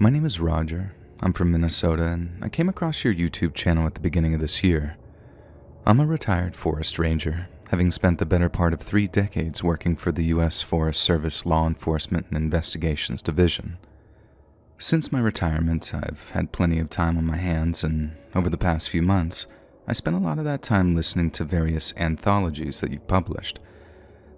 My name is Roger. I'm from Minnesota, and I came across your YouTube channel at the beginning of this year. I'm a retired forest ranger, having spent the better part of 3 decades working for the U.S. Forest Service Law Enforcement and Investigations Division. Since my retirement, I've had plenty of time on my hands, and over the past few months, I spent a lot of that time listening to various anthologies that you've published.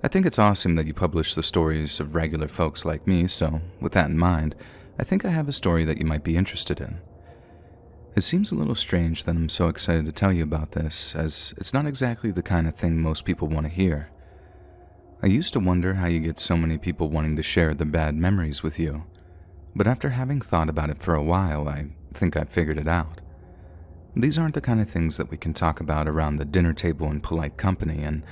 I think it's awesome that you publish the stories of regular folks like me, so with that in mind, I think I have a story that you might be interested in. It seems a little strange that I'm so excited to tell you about this, as it's not exactly the kind of thing most people want to hear. I used to wonder how you get so many people wanting to share their bad memories with you, but after having thought about it for a while, I think I've figured it out. These aren't the kind of things that we can talk about around the dinner table in polite company, and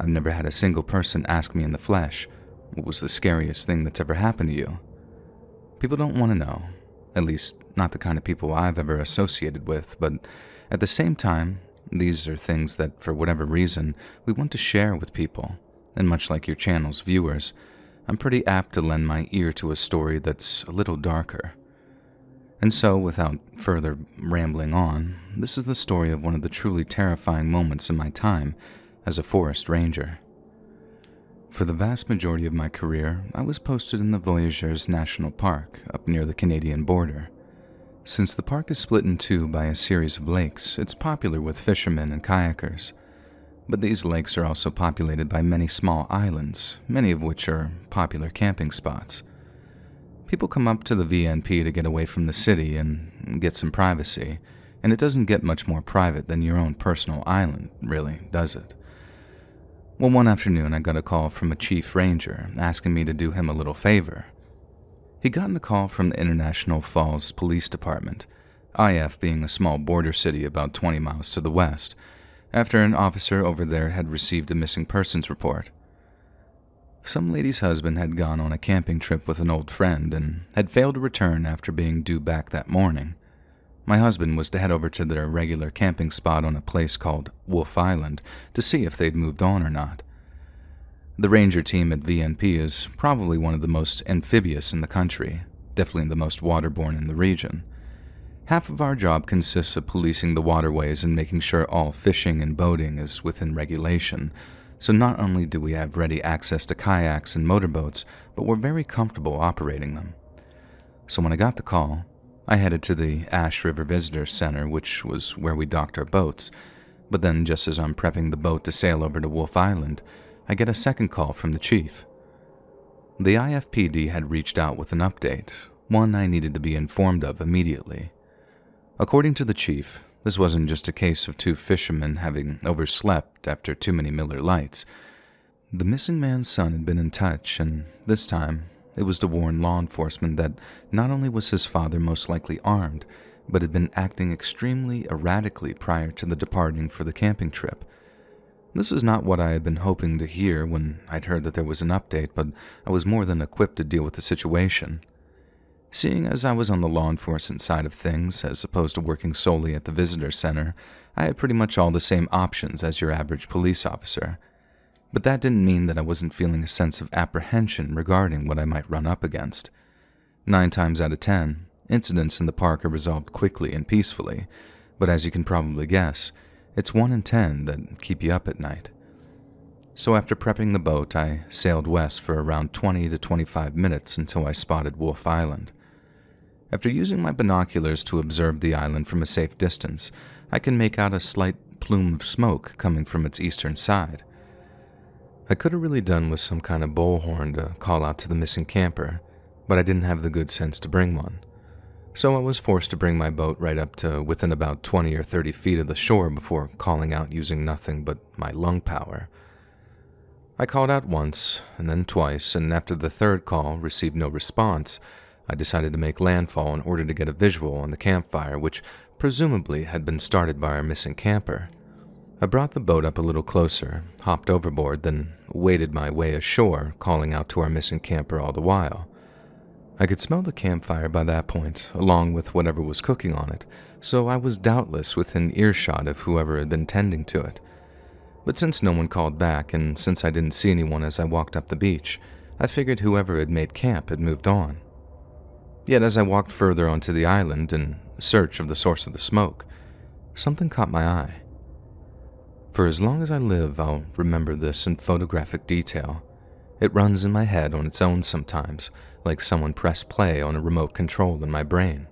I've never had a single person ask me in the flesh, what was the scariest thing that's ever happened to you? People don't want to know, at least not the kind of people I've ever associated with, but at the same time, these are things that, for whatever reason, we want to share with people, and much like your channel's viewers, I'm pretty apt to lend my ear to a story that's a little darker. And so, without further rambling on, this is the story of one of the truly terrifying moments in my time as a forest ranger. For the vast majority of my career, I was posted in the Voyageurs National Park up near the Canadian border. Since the park is split in two by a series of lakes, it's popular with fishermen and kayakers. But these lakes are also populated by many small islands, many of which are popular camping spots. People come up to the VNP to get away from the city and get some privacy, and it doesn't get much more private than your own personal island, really, does it? Well, one afternoon I got a call from a chief ranger asking me to do him a little favor. He'd gotten a call from the International Falls Police Department, IF being a small border city about 20 miles to the west, after an officer over there had received a missing persons report. Some lady's husband had gone on a camping trip with an old friend and had failed to return after being due back that morning. My husband was to head over to their regular camping spot on a place called Wolf Island to see if they'd moved on or not. The ranger team at VNP is probably one of the most amphibious in the country, definitely the most waterborne in the region. Half of our job consists of policing the waterways and making sure all fishing and boating is within regulation, so not only do we have ready access to kayaks and motorboats, but we're very comfortable operating them. So when I got the call, I headed to the Ash River Visitor Center, which was where we docked our boats, but then just as I'm prepping the boat to sail over to Wolf Island, I get a second call from the chief. The IFPD had reached out with an update, one I needed to be informed of immediately. According to the chief, this wasn't just a case of 2 fishermen having overslept after too many Miller Lights. The missing man's son had been in touch, and this time, it was to warn law enforcement that not only was his father most likely armed, but had been acting extremely erratically prior to the departing for the camping trip. This is not what I had been hoping to hear when I'd heard that there was an update, but I was more than equipped to deal with the situation. Seeing as I was on the law enforcement side of things, as opposed to working solely at the visitor center, I had pretty much all the same options as your average police officer. But that didn't mean that I wasn't feeling a sense of apprehension regarding what I might run up against. 9 times out of 10, incidents in the park are resolved quickly and peacefully, but as you can probably guess, it's 1 in 10 that keep you up at night. So after prepping the boat, I sailed west for around 20 to 25 minutes until I spotted Wolf Island. After using my binoculars to observe the island from a safe distance, I can make out a slight plume of smoke coming from its eastern side. I could have really done with some kind of bullhorn to call out to the missing camper, but I didn't have the good sense to bring one. So I was forced to bring my boat right up to within about 20 or 30 feet of the shore before calling out using nothing but my lung power. I called out once, and then twice, and after the third call received no response, I decided to make landfall in order to get a visual on the campfire, which presumably had been started by our missing camper. I brought the boat up a little closer, hopped overboard, then waded my way ashore, calling out to our missing camper all the while. I could smell the campfire by that point, along with whatever was cooking on it, so I was doubtless within earshot of whoever had been tending to it. But since no one called back, and since I didn't see anyone as I walked up the beach, I figured whoever had made camp had moved on. Yet as I walked further onto the island in search of the source of the smoke, something caught my eye. For as long as I live, I'll remember this in photographic detail. It runs in my head on its own sometimes, like someone pressed play on a remote control in my brain.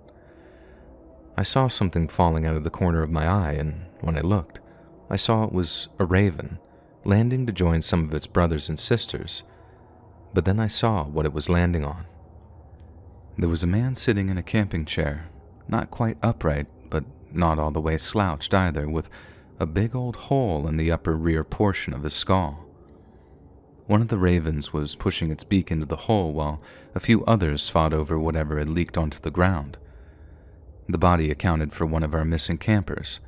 I saw something falling out of the corner of my eye, and when I looked, I saw it was a raven, landing to join some of its brothers and sisters. But then I saw what it was landing on. There was a man sitting in a camping chair, not quite upright, but not all the way slouched either, with a big old hole in the upper rear portion of his skull. One of the ravens was pushing its beak into the hole while a few others fought over whatever had leaked onto the ground. The body accounted for one of our missing campers,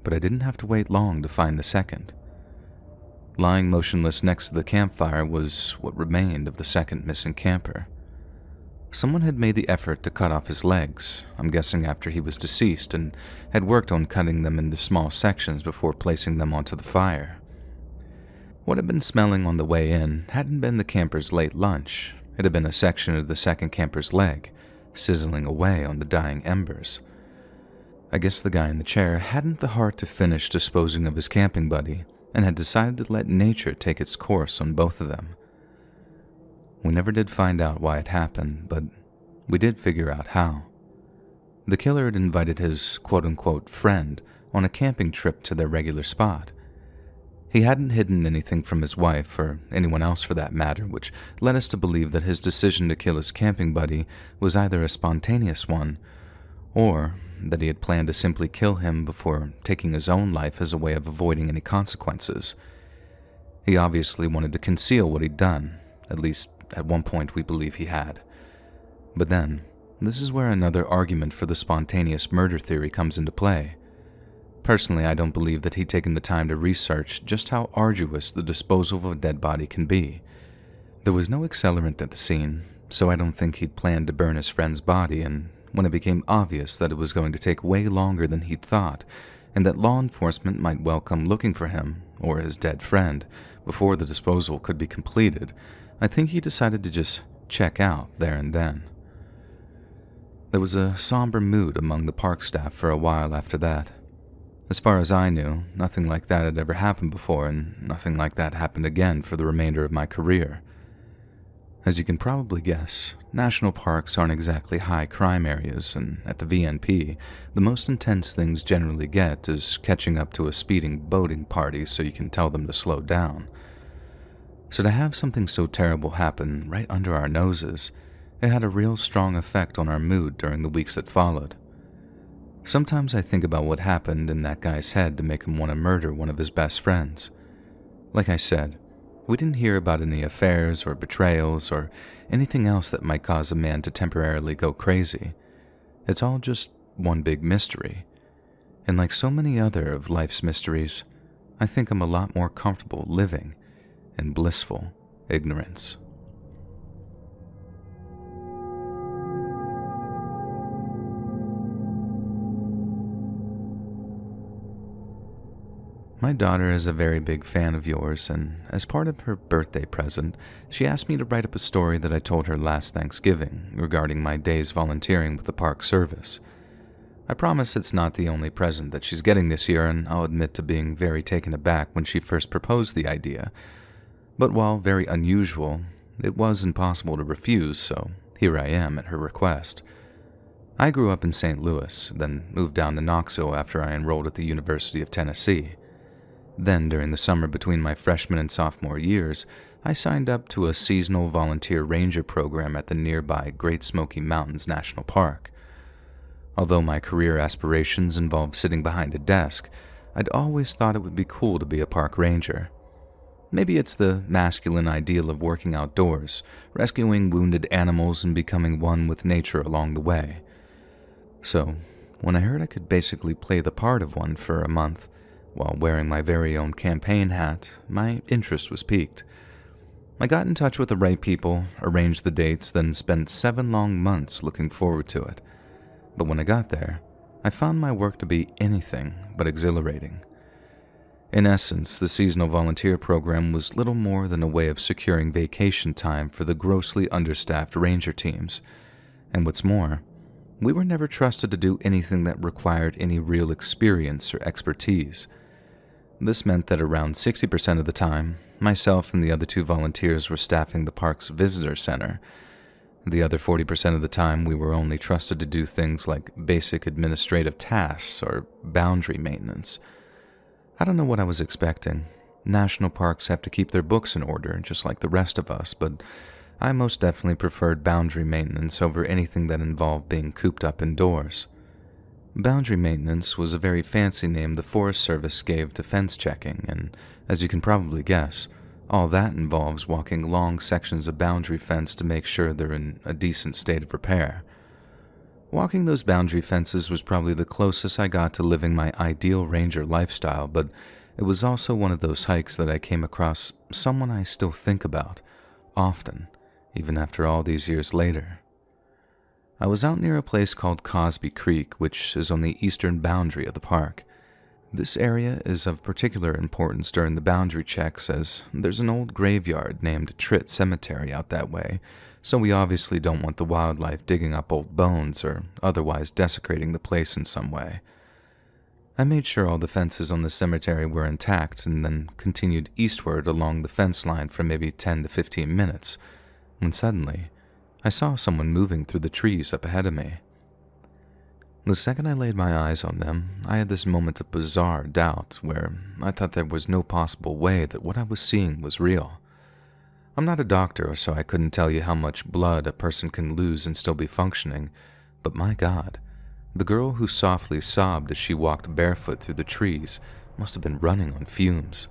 but I didn't have to wait long to find the second. Lying motionless next to the campfire was what remained of the second missing camper. Someone had made the effort to cut off his legs, I'm guessing after he was deceased, and had worked on cutting them into small sections before placing them onto the fire. What had been smelling on the way in hadn't been the camper's late lunch. It had been a section of the second camper's leg, sizzling away on the dying embers. I guess the guy in the chair hadn't the heart to finish disposing of his camping buddy, and had decided to let nature take its course on both of them. We never did find out why it happened, but we did figure out how. The killer had invited his quote-unquote friend on a camping trip to their regular spot. He hadn't hidden anything from his wife, or anyone else for that matter, which led us to believe that his decision to kill his camping buddy was either a spontaneous one, or that he had planned to simply kill him before taking his own life as a way of avoiding any consequences. He obviously wanted to conceal what he'd done, at least at one point we believe he had. But then, this is where another argument for the spontaneous murder theory comes into play. Personally, I don't believe that he'd taken the time to research just how arduous the disposal of a dead body can be. There was no accelerant at the scene, so I don't think he'd planned to burn his friend's body, and when it became obvious that it was going to take way longer than he'd thought, and that law enforcement might well come looking for him, or his dead friend, before the disposal could be completed, I think he decided to just check out there and then. There was a somber mood among the park staff for a while after that. As far as I knew, nothing like that had ever happened before, and nothing like that happened again for the remainder of my career. As you can probably guess, national parks aren't exactly high crime areas, and at the VNP, the most intense things generally get is catching up to a speeding boating party so you can tell them to slow down. So to have something so terrible happen right under our noses, it had a real strong effect on our mood during the weeks that followed. Sometimes I think about what happened in that guy's head to make him want to murder one of his best friends. Like I said, we didn't hear about any affairs or betrayals or anything else that might cause a man to temporarily go crazy. It's all just one big mystery. And like so many other of life's mysteries, I think I'm a lot more comfortable living in blissful ignorance. My daughter is a very big fan of yours, and as part of her birthday present, she asked me to write up a story that I told her last Thanksgiving regarding my days volunteering with the park service. I promise it's not the only present that she's getting this year, and I'll admit to being very taken aback when she first proposed the idea. But while very unusual, it was impossible to refuse, so here I am at her request. I grew up in St. Louis, then moved down to Knoxville after I enrolled at the University of Tennessee. Then, during the summer between my freshman and sophomore years, I signed up to a seasonal volunteer ranger program at the nearby Great Smoky Mountains National Park. Although my career aspirations involved sitting behind a desk, I'd always thought it would be cool to be a park ranger. Maybe it's the masculine ideal of working outdoors, rescuing wounded animals and becoming one with nature along the way. So, when I heard I could basically play the part of one for a month, while wearing my very own campaign hat, my interest was piqued. I got in touch with the right people, arranged the dates, then spent 7 long months looking forward to it. But when I got there, I found my work to be anything but exhilarating. In essence, the seasonal volunteer program was little more than a way of securing vacation time for the grossly understaffed ranger teams, And what's more, we were never trusted to do anything that required any real experience or expertise. This meant that around 60% of the time, myself and the other 2 volunteers were staffing the park's visitor center. The other 40% of the time, we were only trusted to do things like basic administrative tasks or boundary maintenance. I don't know what I was expecting. National parks have to keep their books in order, just like the rest of us, but I most definitely preferred boundary maintenance over anything that involved being cooped up indoors. Boundary maintenance was a very fancy name the Forest Service gave to fence checking, and as you can probably guess, all that involves walking long sections of boundary fence to make sure they're in a decent state of repair. Walking those boundary fences was probably the closest I got to living my ideal ranger lifestyle, but it was also one of those hikes that I came across someone I still think about, often, even after all these years later. I was out near a place called Cosby Creek, which is on the eastern boundary of the park. This area is of particular importance during the boundary checks as there's an old graveyard named Tritt Cemetery out that way, so we obviously don't want the wildlife digging up old bones or otherwise desecrating the place in some way. I made sure all the fences on the cemetery were intact and then continued eastward along the fence line for maybe 10 to 15 minutes, when suddenly I saw someone moving through the trees up ahead of me. The second I laid my eyes on them, I had this moment of bizarre doubt where I thought there was no possible way that what I was seeing was real. I'm not a doctor, so I couldn't tell you how much blood a person can lose and still be functioning, but my God, the girl who softly sobbed as she walked barefoot through the trees must have been running on fumes.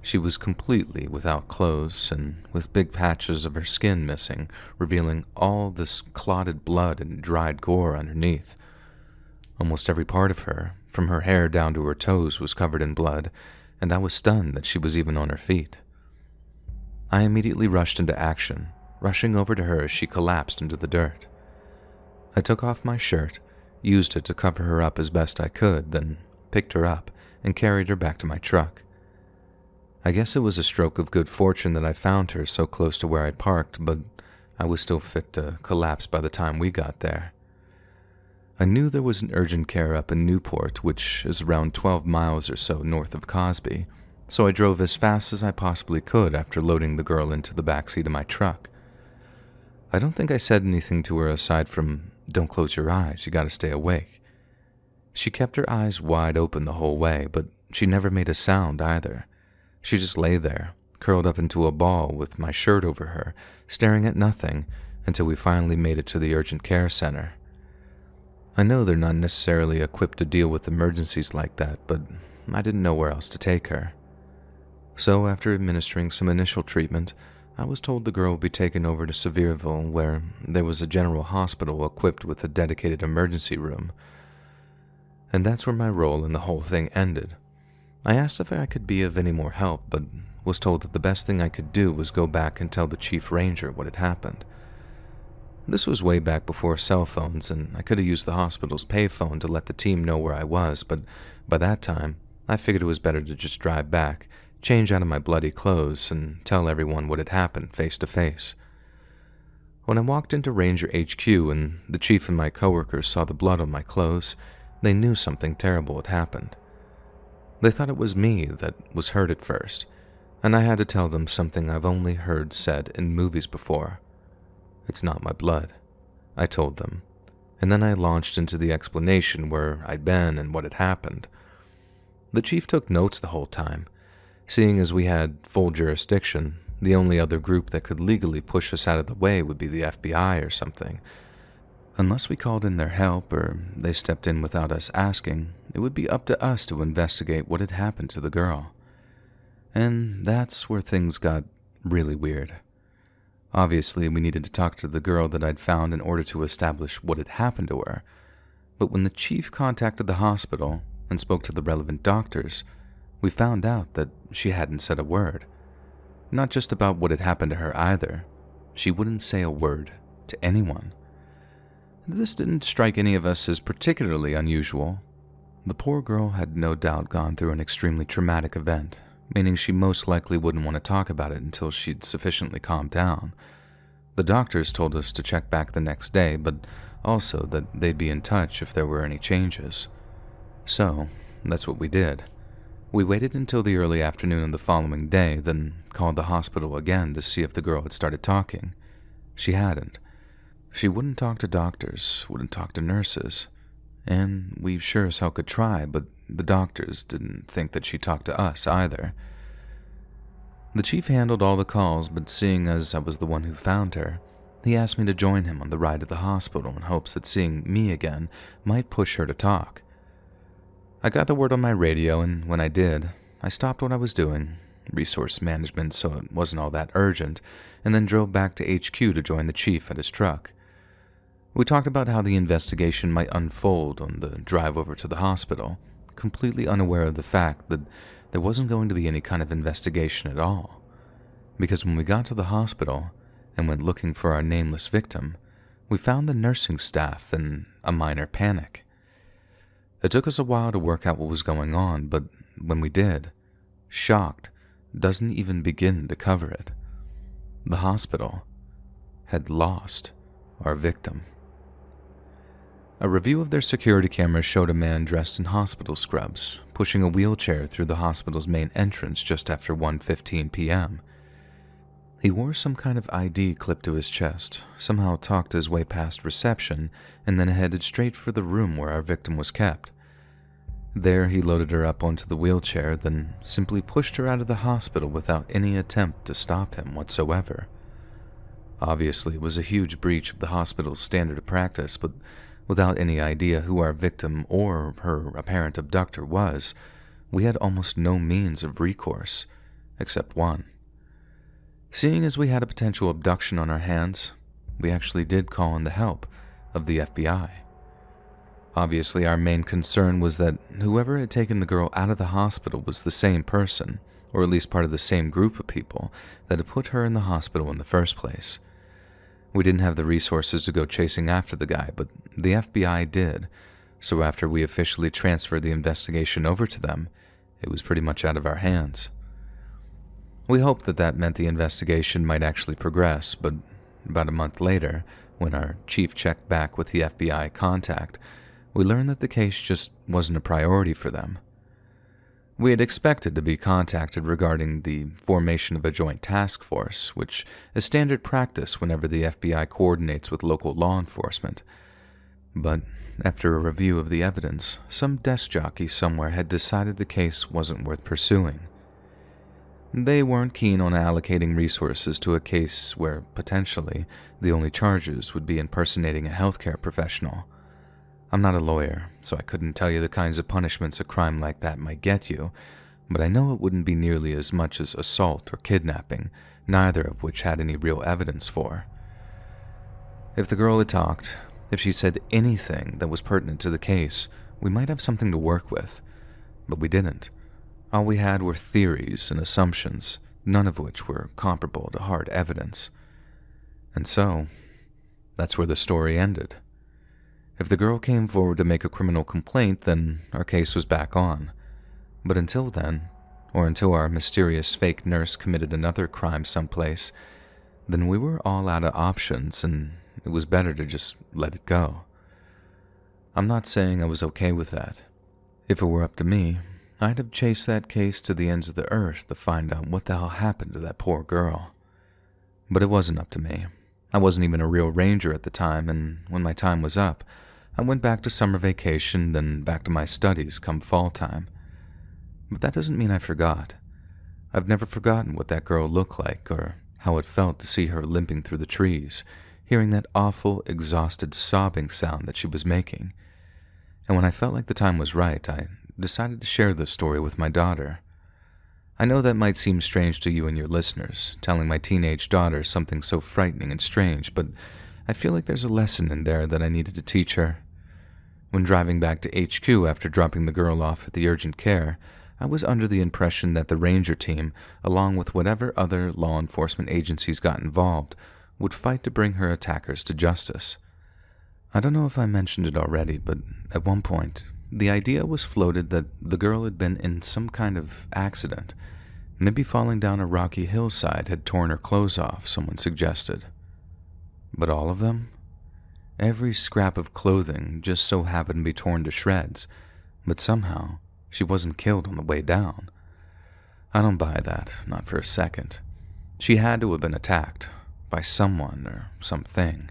She was completely without clothes and with big patches of her skin missing, revealing all this clotted blood and dried gore underneath. Almost every part of her, from her hair down to her toes, was covered in blood, and I was stunned that she was even on her feet. I immediately rushed into action, rushing over to her as she collapsed into the dirt. I took off my shirt, used it to cover her up as best I could, then picked her up and carried her back to my truck. I guess it was a stroke of good fortune that I found her so close to where I'd parked, but I was still fit to collapse by the time we got there. I knew there was an urgent care up in Newport, which is around 12 miles or so north of Cosby, so I drove as fast as I possibly could after loading the girl into the backseat of my truck. I don't think I said anything to her aside from, "Don't close your eyes, you gotta stay awake." She kept her eyes wide open the whole way, but she never made a sound either. She just lay there, curled up into a ball with my shirt over her, staring at nothing until we finally made it to the urgent care center. I know they're not necessarily equipped to deal with emergencies like that, but I didn't know where else to take her. So after administering some initial treatment, I was told the girl would be taken over to Sevierville, where there was a general hospital equipped with a dedicated emergency room. And that's where my role in the whole thing ended. I asked if I could be of any more help, but was told that the best thing I could do was go back and tell the chief ranger what had happened. This was way back before cell phones, and I could have used the hospital's payphone to let the team know where I was, but by that time, I figured it was better to just drive back, change out of my bloody clothes, and tell everyone what had happened face to face. When I walked into Ranger HQ and the chief and my coworkers saw the blood on my clothes, they knew something terrible had happened. They thought it was me that was hurt at first, and I had to tell them something I've only heard said in movies before. "It's not my blood," I told them, and then I launched into the explanation where I'd been and what had happened. The chief took notes the whole time. Seeing as we had full jurisdiction, the only other group that could legally push us out of the way would be the FBI or something. Unless we called in their help or they stepped in without us asking, it would be up to us to investigate what had happened to the girl. And that's where things got really weird. Obviously, we needed to talk to the girl that I'd found in order to establish what had happened to her. But when the chief contacted the hospital and spoke to the relevant doctors, we found out that she hadn't said a word. Not just about what had happened to her either. She wouldn't say a word to anyone. This didn't strike any of us as particularly unusual. The poor girl had no doubt gone through an extremely traumatic event, meaning she most likely wouldn't want to talk about it until she'd sufficiently calmed down. The doctors told us to check back the next day, but also that they'd be in touch if there were any changes. So, that's what we did. We waited until the early afternoon of the following day, then called the hospital again to see if the girl had started talking. She hadn't. She wouldn't talk to doctors, wouldn't talk to nurses, and we sure as hell could try, but the doctors didn't think that she talked to us either. The chief handled all the calls, but seeing as I was the one who found her, he asked me to join him on the ride to the hospital in hopes that seeing me again might push her to talk. I got the word on my radio, and when I did, I stopped what I was doing, resource management so it wasn't all that urgent, and then drove back to HQ to join the chief at his truck. We talked about how the investigation might unfold on the drive over to the hospital, completely unaware of the fact that there wasn't going to be any kind of investigation at all. Because when we got to the hospital and went looking for our nameless victim, we found the nursing staff in a minor panic. It took us a while to work out what was going on, but when we did, shocked doesn't even begin to cover it. The hospital had lost our victim. A review of their security cameras showed a man dressed in hospital scrubs, pushing a wheelchair through the hospital's main entrance just after 1:15 p.m. He wore some kind of ID clipped to his chest, somehow talked his way past reception, and then headed straight for the room where our victim was kept. There he loaded her up onto the wheelchair, then simply pushed her out of the hospital without any attempt to stop him whatsoever. Obviously, it was a huge breach of the hospital's standard of practice, but without any idea who our victim or her apparent abductor was, we had almost no means of recourse, except one. Seeing as we had a potential abduction on our hands, we actually did call in the help of the FBI. Obviously, our main concern was that whoever had taken the girl out of the hospital was the same person, or at least part of the same group of people that had put her in the hospital in the first place. We didn't have the resources to go chasing after the guy, but the FBI did, so after we officially transferred the investigation over to them, it was pretty much out of our hands. We hoped that that meant the investigation might actually progress, but about a month later, when our chief checked back with the FBI contact, we learned that the case just wasn't a priority for them. We had expected to be contacted regarding the formation of a joint task force, which is standard practice whenever the FBI coordinates with local law enforcement. But after a review of the evidence, some desk jockey somewhere had decided the case wasn't worth pursuing. They weren't keen on allocating resources to a case where, potentially, the only charges would be impersonating a healthcare professional. I'm not a lawyer, so I couldn't tell you the kinds of punishments a crime like that might get you, but I know it wouldn't be nearly as much as assault or kidnapping, neither of which had any real evidence for. If the girl had talked, if she said anything that was pertinent to the case, we might have something to work with, but we didn't. All we had were theories and assumptions, none of which were comparable to hard evidence. And so, that's where the story ended. If the girl came forward to make a criminal complaint, then our case was back on. But until then, or until our mysterious fake nurse committed another crime someplace, then we were all out of options, and it was better to just let it go. I'm not saying I was okay with that. If it were up to me, I'd have chased that case to the ends of the earth to find out what the hell happened to that poor girl. But it wasn't up to me. I wasn't even a real ranger at the time, and when my time was up, I went back to summer vacation, then back to my studies come fall time. But that doesn't mean I forgot. I've never forgotten what that girl looked like, or how it felt to see her limping through the trees, hearing that awful, exhausted sobbing sound that she was making. And when I felt like the time was right, I decided to share this story with my daughter. I know that might seem strange to you and your listeners, telling my teenage daughter something so frightening and strange, but I feel like there's a lesson in there that I needed to teach her. When driving back to HQ after dropping the girl off at the urgent care, I was under the impression that the ranger team, along with whatever other law enforcement agencies got involved, would fight to bring her attackers to justice. I don't know if I mentioned it already, but at one point, the idea was floated that the girl had been in some kind of accident. Maybe falling down a rocky hillside had torn her clothes off, someone suggested. But all of them? Every scrap of clothing just so happened to be torn to shreds, but somehow she wasn't killed on the way down. I don't buy that, not for a second. She had to have been attacked by someone or something.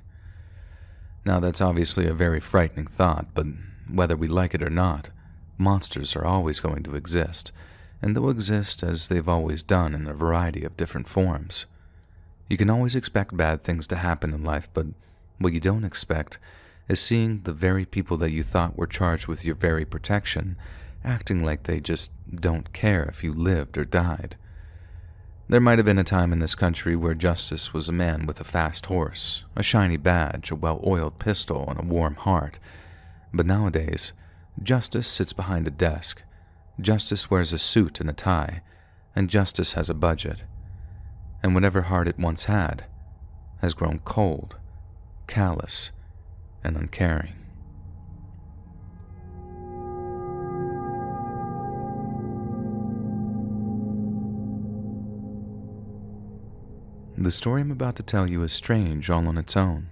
Now that's obviously a very frightening thought, but whether we like it or not, monsters are always going to exist, and they'll exist as they've always done in a variety of different forms. You can always expect bad things to happen in life, but what you don't expect is seeing the very people that you thought were charged with your very protection acting like they just don't care if you lived or died. There might have been a time in this country where justice was a man with a fast horse, a shiny badge, a well-oiled pistol, and a warm heart. But nowadays, justice sits behind a desk. Justice wears a suit and a tie, and justice has a budget. And whatever heart it once had has grown cold, callous, and uncaring. The story I'm about to tell you is strange all on its own,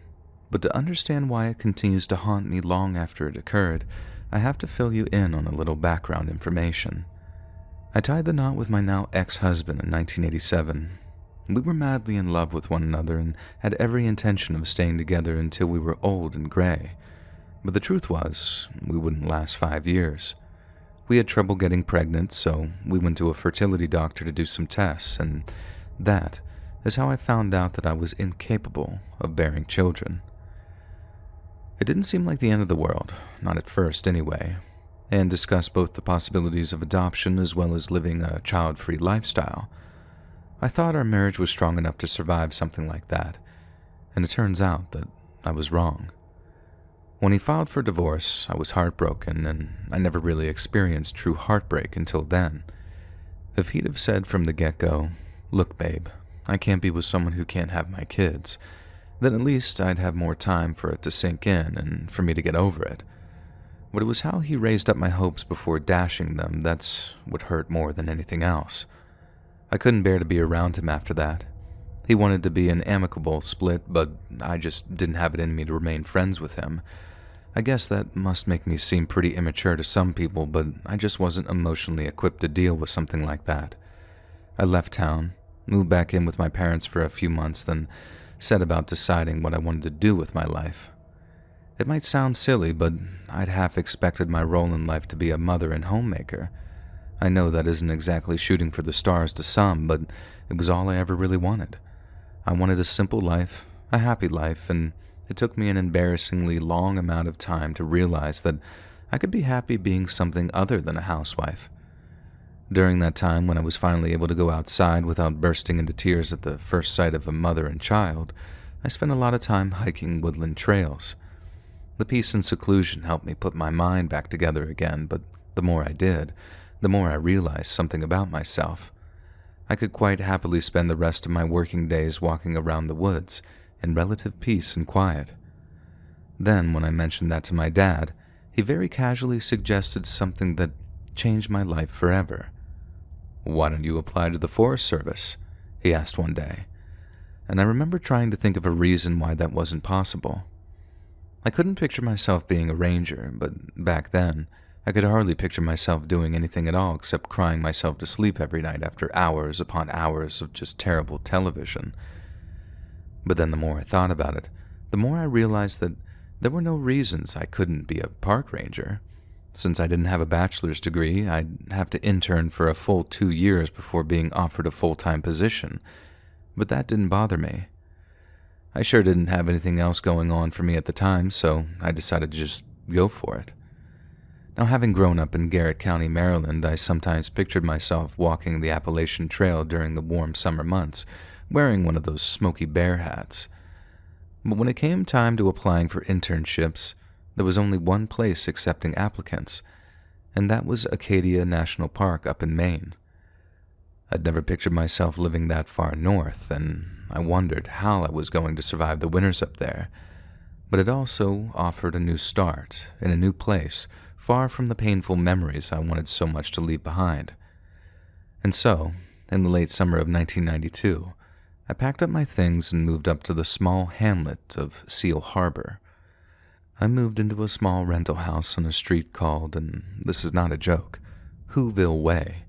but to understand why it continues to haunt me long after it occurred, I have to fill you in on a little background information. I tied the knot with my now ex-husband in 1987. We were madly in love with one another and had every intention of staying together until we were old and gray. But the truth was, we wouldn't last 5 years. We had trouble getting pregnant, so we went to a fertility doctor to do some tests, and that is how I found out that I was incapable of bearing children. It didn't seem like the end of the world, not at first anyway, and discussed both the possibilities of adoption as well as living a child-free lifestyle. I thought our marriage was strong enough to survive something like that, and it turns out that I was wrong. When he filed for divorce, I was heartbroken, and I never really experienced true heartbreak until then. If he'd have said from the get-go, "Look, babe, I can't be with someone who can't have my kids," then at least I'd have more time for it to sink in and for me to get over it. But it was how he raised up my hopes before dashing them that's what hurt more than anything else. I couldn't bear to be around him after that. He wanted to be an amicable split, but I just didn't have it in me to remain friends with him. I guess that must make me seem pretty immature to some people, but I just wasn't emotionally equipped to deal with something like that. I left town, moved back in with my parents for a few months, then set about deciding what I wanted to do with my life. It might sound silly, but I'd half expected my role in life to be a mother and homemaker. I know that isn't exactly shooting for the stars to some, but it was all I ever really wanted. I wanted a simple life, a happy life, and it took me an embarrassingly long amount of time to realize that I could be happy being something other than a housewife. During that time, when I was finally able to go outside without bursting into tears at the first sight of a mother and child, I spent a lot of time hiking woodland trails. The peace and seclusion helped me put my mind back together again, but the more I did, the more I realized something about myself. I could quite happily spend the rest of my working days walking around the woods in relative peace and quiet. Then, when I mentioned that to my dad, he very casually suggested something that changed my life forever. "Why don't you apply to the Forest Service?" he asked one day, and I remember trying to think of a reason why that wasn't possible. I couldn't picture myself being a ranger, but back then, I could hardly picture myself doing anything at all except crying myself to sleep every night after hours upon hours of just terrible television. But then the more I thought about it, the more I realized that there were no reasons I couldn't be a park ranger. Since I didn't have a bachelor's degree, I'd have to intern for a full 2 years before being offered a full-time position, but that didn't bother me. I sure didn't have anything else going on for me at the time, so I decided to just go for it. Now, having grown up in Garrett County, Maryland, I sometimes pictured myself walking the Appalachian Trail during the warm summer months, wearing one of those Smokey Bear hats. But when it came time to applying for internships, there was only one place accepting applicants, and that was Acadia National Park up in Maine. I'd never pictured myself living that far north, and I wondered how I was going to survive the winters up there. But it also offered a new start in a new place, far from the painful memories I wanted so much to leave behind. And so, in the late summer of 1992, I packed up my things and moved up to the small hamlet of Seal Harbor. I moved into a small rental house on a street called, and this is not a joke, Whoville Way.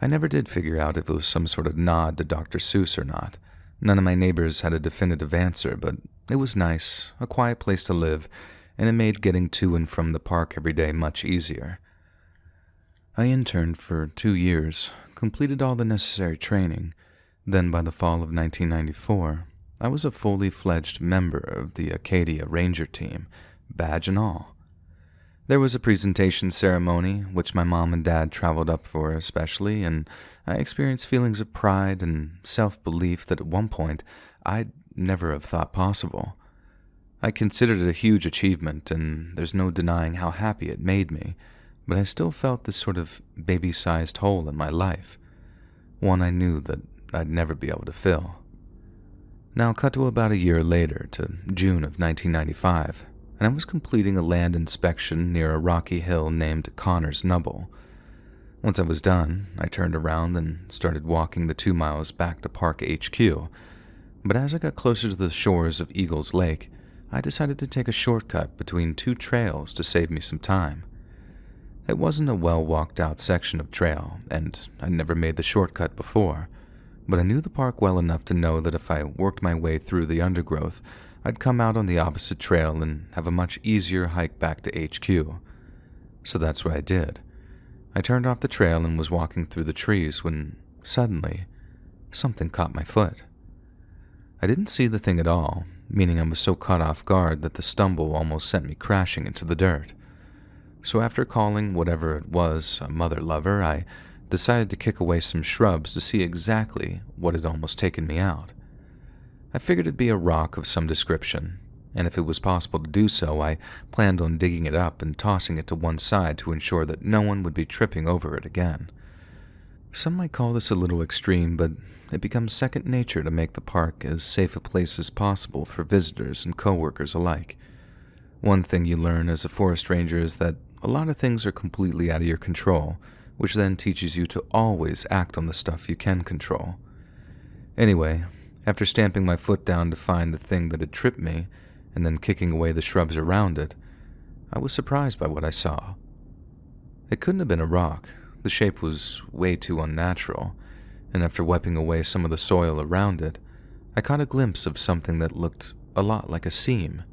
I never did figure out if it was some sort of nod to Dr. Seuss or not. None of my neighbors had a definitive answer, but it was nice, a quiet place to live, and it made getting to and from the park every day much easier. I interned for 2 years, completed all the necessary training. Then by the fall of 1994, I was a fully fledged member of the Acadia Ranger team, badge and all. There was a presentation ceremony, which my mom and dad traveled up for especially, and I experienced feelings of pride and self-belief that at one point I'd never have thought possible. I considered it a huge achievement, and there's no denying how happy it made me, but I still felt this sort of baby-sized hole in my life, one I knew that I'd never be able to fill. Now cut to about a year later, to June of 1995, and I was completing a land inspection near a rocky hill named Connor's Nubble. Once I was done, I turned around and started walking the 2 miles back to Park HQ, but as I got closer to the shores of Eagles Lake, I decided to take a shortcut between 2 trails to save me some time. It wasn't a well-walked-out section of trail, and I'd never made the shortcut before, but I knew the park well enough to know that if I worked my way through the undergrowth, I'd come out on the opposite trail and have a much easier hike back to HQ. So that's what I did. I turned off the trail and was walking through the trees when, suddenly, something caught my foot. I didn't see the thing at all, meaning I was so caught off guard that the stumble almost sent me crashing into the dirt. So after calling whatever it was a mother lover, I decided to kick away some shrubs to see exactly what had almost taken me out. I figured it'd be a rock of some description, and if it was possible to do so, I planned on digging it up and tossing it to one side to ensure that no one would be tripping over it again. Some might call this a little extreme, but it becomes second nature to make the park as safe a place as possible for visitors and coworkers alike. One thing you learn as a forest ranger is that a lot of things are completely out of your control, which then teaches you to always act on the stuff you can control. Anyway, after stamping my foot down to find the thing that had tripped me, and then kicking away the shrubs around it, I was surprised by what I saw. It couldn't have been a rock. The shape was way too unnatural, and after wiping away some of the soil around it, I caught a glimpse of something that looked a lot like a seam.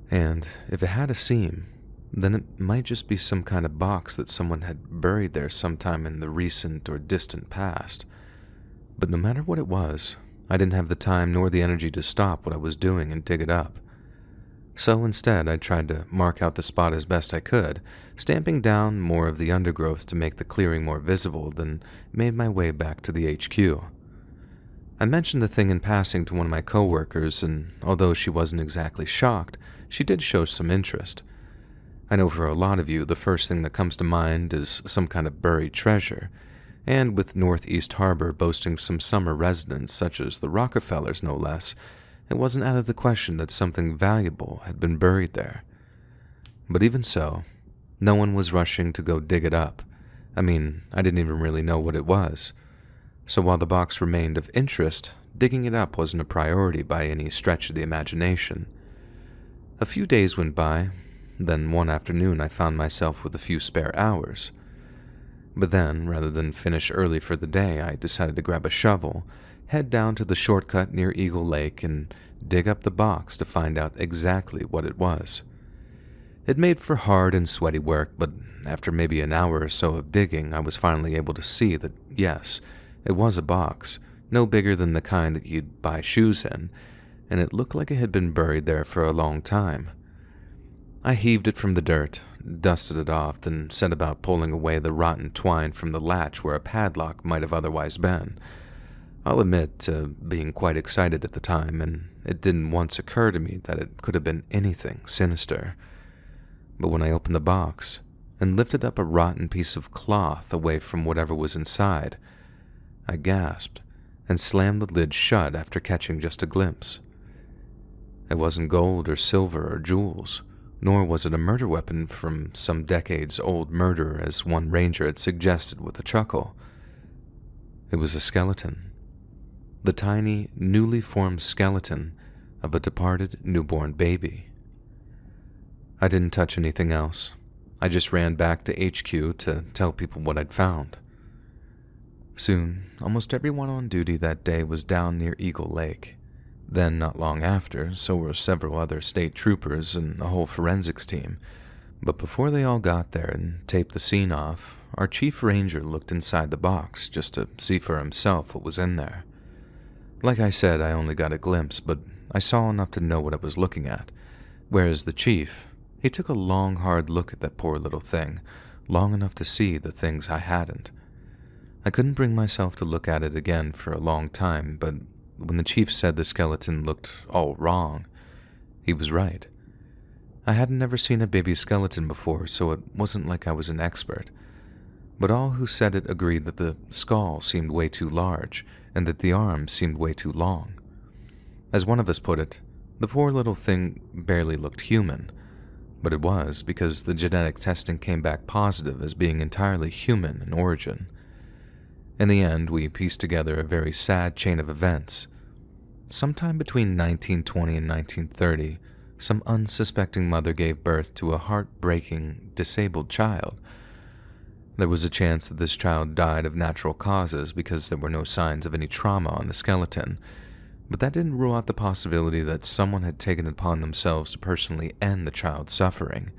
And if it had a seam, then it might just be some kind of box that someone had buried there sometime in the recent or distant past. But no matter what it was, I didn't have the time nor the energy to stop what I was doing and dig it up. So instead, I tried to mark out the spot as best I could, stamping down more of the undergrowth to make the clearing more visible, then made my way back to the HQ. I mentioned the thing in passing to one of my coworkers, and although she wasn't exactly shocked, she did show some interest. I know for a lot of you, the first thing that comes to mind is some kind of buried treasure, and with Northeast Harbor boasting some summer residents such as the Rockefellers no less, it wasn't out of the question that something valuable had been buried there. But even so, no one was rushing to go dig it up. I mean, I didn't even really know what it was. So while the box remained of interest, digging it up wasn't a priority by any stretch of the imagination. A few days went by, then one afternoon I found myself with a few spare hours. But then, rather than finish early for the day, I decided to grab a shovel, head down to the shortcut near Eagle Lake, and dig up the box to find out exactly what it was. It made for hard and sweaty work, but after maybe an hour or so of digging, I was finally able to see that, yes, it was a box, no bigger than the kind that you'd buy shoes in, and it looked like it had been buried there for a long time. I heaved it from the dirt, dusted it off, then set about pulling away the rotten twine from the latch where a padlock might have otherwise been. I'll admit to being quite excited at the time, and it didn't once occur to me that it could have been anything sinister. But when I opened the box and lifted up a rotten piece of cloth away from whatever was inside, I gasped and slammed the lid shut after catching just a glimpse. It wasn't gold or silver or jewels, nor was it a murder weapon from some decades-old murderer, as one ranger had suggested with a chuckle. It was a skeleton. the tiny, newly formed skeleton of a departed newborn baby. I didn't touch anything else. I just ran back to HQ to tell people what I'd found. Soon, almost everyone on duty that day was down near Eagle Lake. Then, not long after, so were several other state troopers and a whole forensics team. But before they all got there and taped the scene off, our chief ranger looked inside the box just to see for himself what was in there. Like I said, I only got a glimpse, but I saw enough to know what I was looking at, whereas the chief, he took a long, hard look at that poor little thing, long enough to see the things I hadn't. I couldn't bring myself to look at it again for a long time, but when the chief said the skeleton looked all wrong, he was right. I hadn't ever seen a baby skeleton before, so it wasn't like I was an expert. But all who said it agreed that the skull seemed way too large, and that the arms seemed way too long. As one of us put it, the poor little thing barely looked human, but it was because the genetic testing came back positive as being entirely human in origin. In the end, we pieced together a very sad chain of events. Sometime between 1920 and 1930, some unsuspecting mother gave birth to a heartbreaking, disabled child. There was a chance that this child died of natural causes because there were no signs of any trauma on the skeleton, but that didn't rule out the possibility that someone had taken it upon themselves to personally end the child's suffering.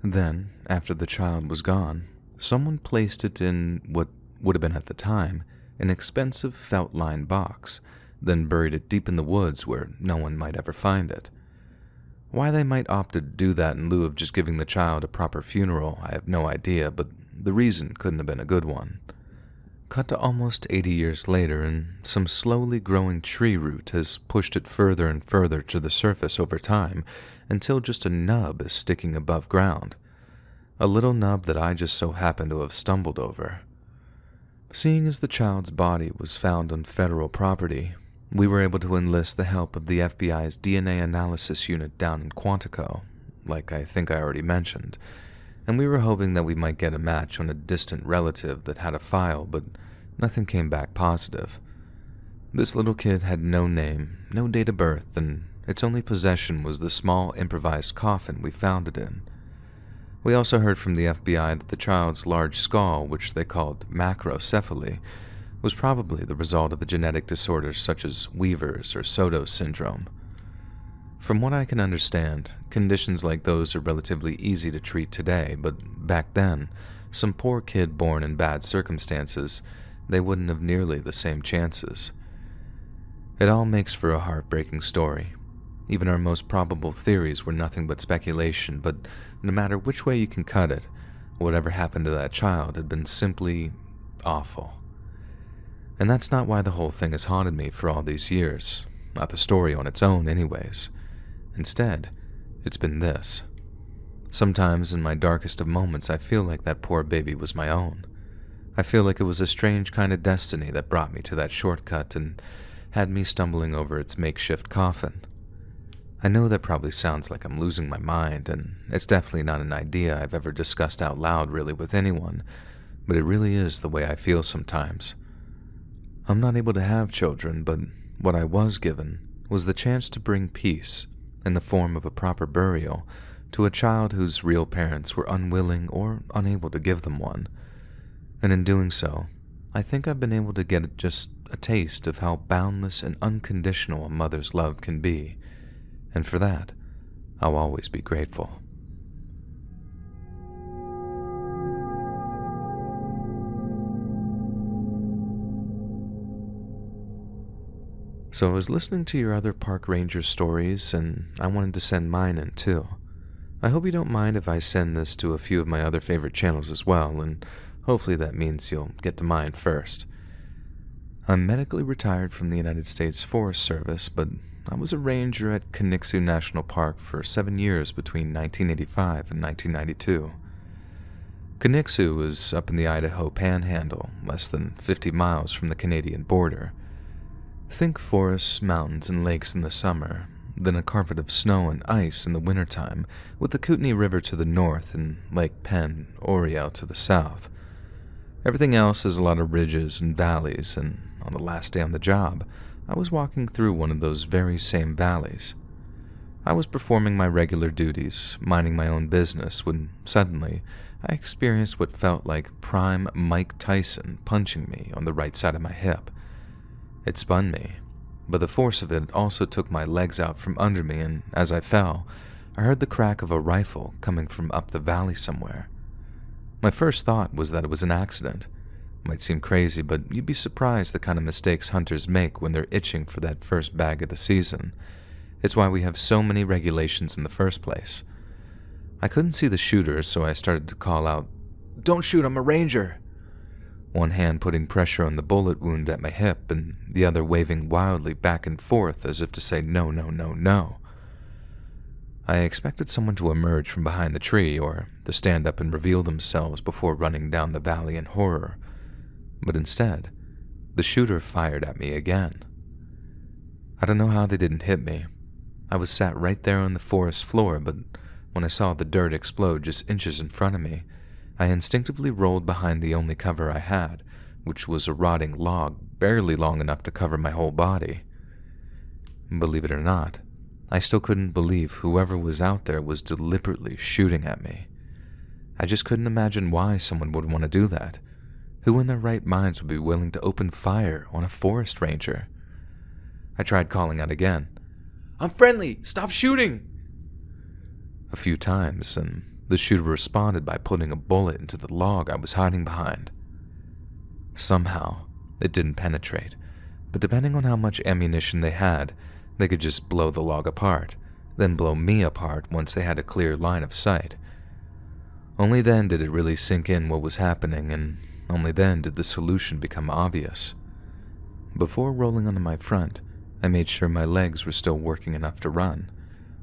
Then, after the child was gone, someone placed it in what would have been at the time an expensive felt-lined box, then buried it deep in the woods where no one might ever find it. Why they might opt to do that in lieu of just giving the child a proper funeral, I have no idea, but the reason couldn't have been a good one. Cut to almost 80 years later, and some slowly growing tree root has pushed it further and further to the surface over time, until just a nub is sticking above ground. A little nub that I just so happened to have stumbled over. Seeing as the child's body was found on federal property, we were able to enlist the help of the FBI's DNA analysis unit down in Quantico, like I think I already mentioned, and we were hoping that we might get a match on a distant relative that had a file, but nothing came back positive. This little kid had no name, no date of birth, and its only possession was the small improvised coffin we found it in. We also heard from the FBI that the child's large skull, which they called macrocephaly, was probably the result of a genetic disorder such as Weaver's or Soto's syndrome. From what I can understand, conditions like those are relatively easy to treat today, but back then, some poor kid born in bad circumstances, they wouldn't have nearly the same chances. It all makes for a heartbreaking story. Even our most probable theories were nothing but speculation, but no matter which way you can cut it, whatever happened to that child had been simply awful. And that's not why the whole thing has haunted me for all these years, not the story on its own anyways. Instead, it's been this. Sometimes in my darkest of moments I feel like that poor baby was my own. I feel like it was a strange kind of destiny that brought me to that shortcut and had me stumbling over its makeshift coffin. I know that probably sounds like I'm losing my mind, and it's definitely not an idea I've ever discussed out loud really with anyone, but it really is the way I feel sometimes. I'm not able to have children, but what I was given was the chance to bring peace, in the form of a proper burial, to a child whose real parents were unwilling or unable to give them one. And in doing so, I think I've been able to get just a taste of how boundless and unconditional a mother's love can be, and for that, I'll always be grateful. So I was listening to your other park ranger stories, and I wanted to send mine in too. I hope you don't mind if I send this to a few of my other favorite channels as well, and hopefully that means you'll get to mine first. I'm medically retired from the United States Forest Service, but I was a ranger at Conixu National Park for 7 years between 1985 and 1992. Conixu is up in the Idaho Panhandle, less than 50 miles from the Canadian border. Think forests, mountains, and lakes in the summer, then a carpet of snow and ice in the wintertime, with the Kootenai River to the north and Lake Penn, Oriel to the south. Everything else is a lot of ridges and valleys, and on the last day on the job, I was walking through one of those very same valleys. I was performing my regular duties, minding my own business, when suddenly I experienced what felt like prime Mike Tyson punching me on the right side of my hip. It spun me, but the force of it also took my legs out from under me, and as I fell, I heard the crack of a rifle coming from up the valley somewhere. My first thought was that it was an accident. Might seem crazy, but you'd be surprised the kind of mistakes hunters make when they're itching for that first bag of the season. It's why we have so many regulations in the first place. I couldn't see the shooter, so I started to call out, "Don't shoot, I'm a ranger!" One hand putting pressure on the bullet wound at my hip, and the other waving wildly back and forth as if to say no, no, no, no. I expected someone to emerge from behind the tree or to stand up and reveal themselves before running down the valley in horror, but instead, the shooter fired at me again. I don't know how they didn't hit me. I was sat right there on the forest floor, but when I saw the dirt explode just inches in front of me, I instinctively rolled behind the only cover I had, which was a rotting log barely long enough to cover my whole body. Believe it or not, I still couldn't believe whoever was out there was deliberately shooting at me. I just couldn't imagine why someone would want to do that. Who in their right minds would be willing to open fire on a forest ranger? I tried calling out again, "I'm friendly! Stop shooting!" a few times, and the shooter responded by putting a bullet into the log I was hiding behind. Somehow, it didn't penetrate, but depending on how much ammunition they had, they could just blow the log apart, then blow me apart once they had a clear line of sight. Only then did it really sink in what was happening, and only then did the solution become obvious. Before rolling onto my front, I made sure my legs were still working enough to run,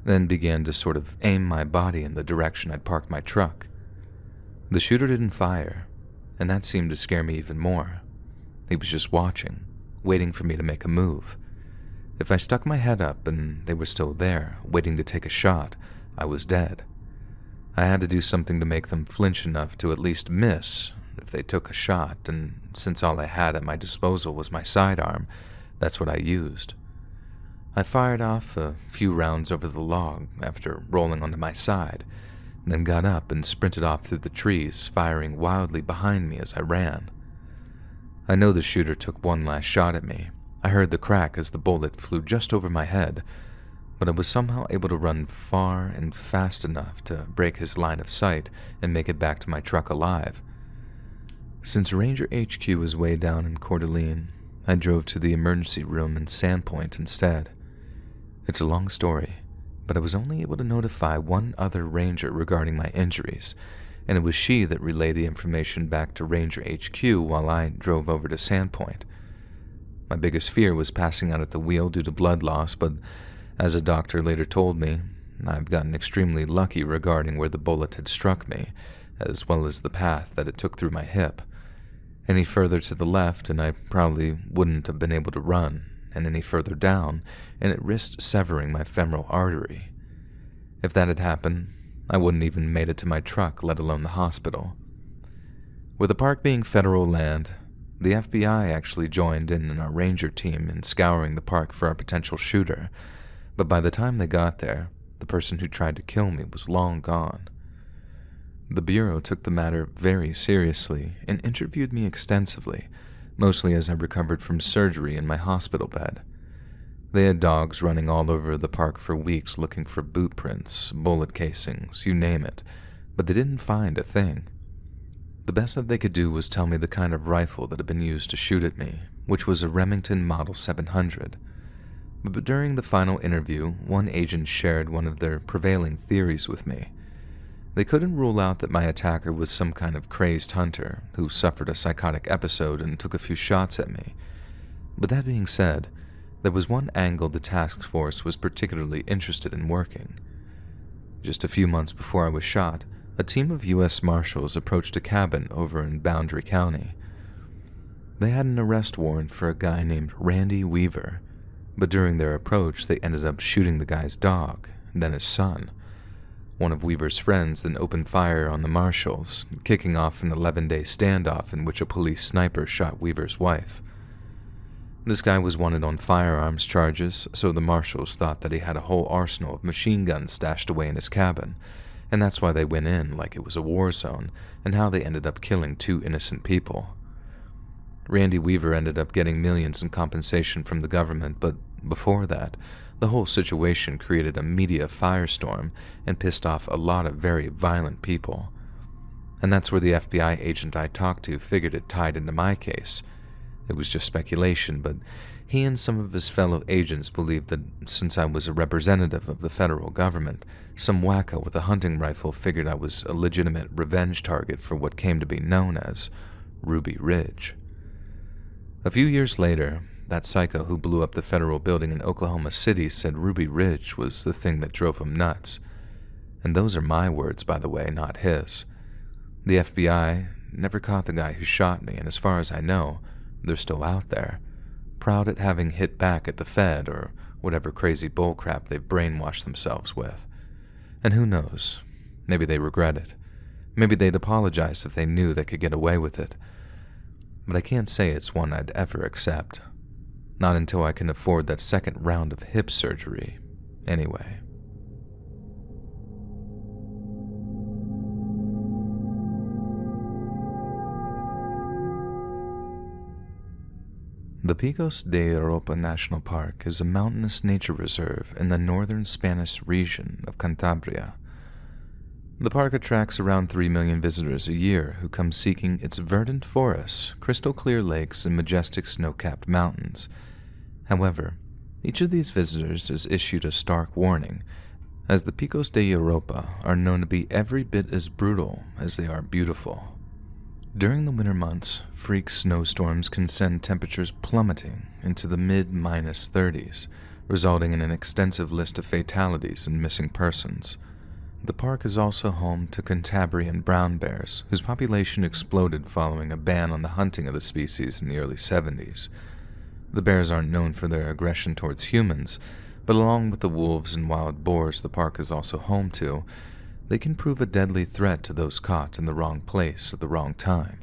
then began to sort of aim my body in the direction I'd parked my truck. The shooter didn't fire, and that seemed to scare me even more. He was just watching, waiting for me to make a move. If I stuck my head up and they were still there, waiting to take a shot, I was dead. I had to do something to make them flinch enough to at least miss if they took a shot, and since all I had at my disposal was my sidearm, that's what I used. I fired off a few rounds over the log after rolling onto my side, then got up and sprinted off through the trees, firing wildly behind me as I ran. I know the shooter took one last shot at me. I heard the crack as the bullet flew just over my head, but I was somehow able to run far and fast enough to break his line of sight and make it back to my truck alive. Since Ranger HQ was way down in Coeur d'Alene, I drove to the emergency room in Sandpoint instead. It's a long story, but I was only able to notify one other ranger regarding my injuries, and it was she that relayed the information back to Ranger HQ while I drove over to Sandpoint. My biggest fear was passing out at the wheel due to blood loss, but as a doctor later told me, I've gotten extremely lucky regarding where the bullet had struck me, as well as the path that it took through my hip. Any further to the left, and I probably wouldn't have been able to run, and any further down, and it risked severing my femoral artery. If that had happened, I wouldn't even made it to my truck, let alone the hospital. With the park being federal land, the FBI actually joined in our ranger team in scouring the park for a potential shooter, but by the time they got there, the person who tried to kill me was long gone. The Bureau took the matter very seriously and interviewed me extensively, mostly as I recovered from surgery in my hospital bed. They had dogs running all over the park for weeks looking for boot prints, bullet casings, you name it, but they didn't find a thing. The best that they could do was tell me the kind of rifle that had been used to shoot at me, which was a Remington Model 700. But during the final interview, one agent shared one of their prevailing theories with me. They couldn't rule out that my attacker was some kind of crazed hunter who suffered a psychotic episode and took a few shots at me. But that being said, there was one angle the task force was particularly interested in working. Just a few months before I was shot, a team of U.S. Marshals approached a cabin over in Boundary County. They had an arrest warrant for a guy named Randy Weaver, but during their approach they ended up shooting the guy's dog, and then his son. One of Weaver's friends then opened fire on the Marshals, kicking off an 11-day standoff in which a police sniper shot Weaver's wife. This guy was wanted on firearms charges, so the marshals thought that he had a whole arsenal of machine guns stashed away in his cabin, and that's why they went in like it was a war zone, and how they ended up killing 2 innocent people. Randy Weaver ended up getting millions in compensation from the government, but before that, the whole situation created a media firestorm and pissed off a lot of very violent people. And that's where the FBI agent I talked to figured it tied into my case. It was just speculation, but he and some of his fellow agents believed that since I was a representative of the federal government, some wacko with a hunting rifle figured I was a legitimate revenge target for what came to be known as Ruby Ridge. A few years later, that psycho who blew up the federal building in Oklahoma City said Ruby Ridge was the thing that drove him nuts. And those are my words, by the way, not his. The FBI never caught the guy who shot me, and as far as I know, they're still out there, proud at having hit back at the Fed or whatever crazy bullcrap they've brainwashed themselves with. And who knows, maybe they regret it. Maybe they'd apologize if they knew they could get away with it. But I can't say it's one I'd ever accept. Not until I can afford that second round of hip surgery, anyway. The Picos de Europa National Park is a mountainous nature reserve in the northern Spanish region of Cantabria. The park attracts around 3 million visitors a year who come seeking its verdant forests, crystal-clear lakes, and majestic snow-capped mountains. However, each of these visitors is issued a stark warning, as the Picos de Europa are known to be every bit as brutal as they are beautiful. During the winter months, freak snowstorms can send temperatures plummeting into the mid-30s, resulting in an extensive list of fatalities and missing persons. The park is also home to Cantabrian brown bears, whose population exploded following a ban on the hunting of the species in the early 70s. The bears aren't known for their aggression towards humans, but along with the wolves and wild boars the park is also home to, they can prove a deadly threat to those caught in the wrong place at the wrong time.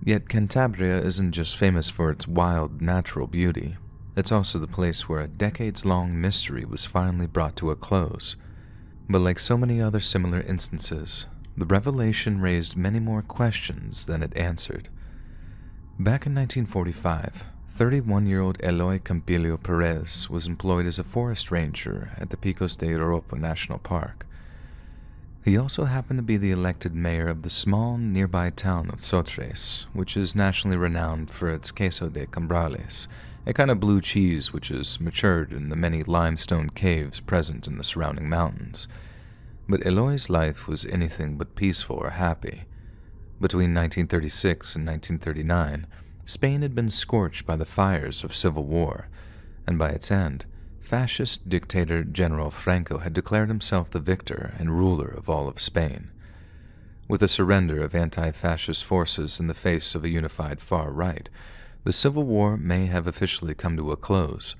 Yet Cantabria isn't just famous for its wild, natural beauty. It's also the place where a decades-long mystery was finally brought to a close. But like so many other similar instances, the revelation raised many more questions than it answered. Back in 1945, 31-year-old Eloy Campillo Perez was employed as a forest ranger at the Picos de Europa National Park. He also happened to be the elected mayor of the small nearby town of Sotres, which is nationally renowned for its queso de cambrales, a kind of blue cheese which is matured in the many limestone caves present in the surrounding mountains. But Eloy's life was anything but peaceful or happy. Between 1936 and 1939, Spain had been scorched by the fires of civil war, and by its end, fascist dictator General Franco had declared himself the victor and ruler of all of Spain. With the surrender of anti-fascist forces in the face of a unified far right, the Civil War may have officially come to a close,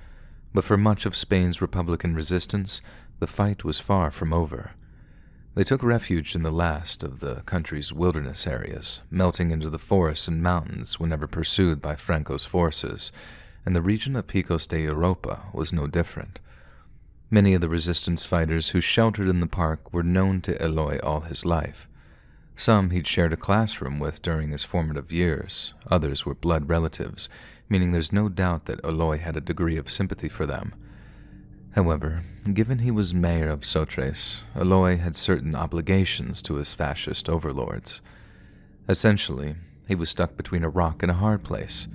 but for much of Spain's Republican resistance, the fight was far from over. They took refuge in the last of the country's wilderness areas, melting into the forests and mountains whenever pursued by Franco's forces, and the region of Picos de Europa was no different. Many of the resistance fighters who sheltered in the park were known to Eloy all his life. Some he'd shared a classroom with during his formative years, others were blood relatives, meaning there's no doubt that Eloy had a degree of sympathy for them. However, given he was mayor of Sotres, Eloy had certain obligations to his fascist overlords. Essentially, he was stuck between a rock and a hard place.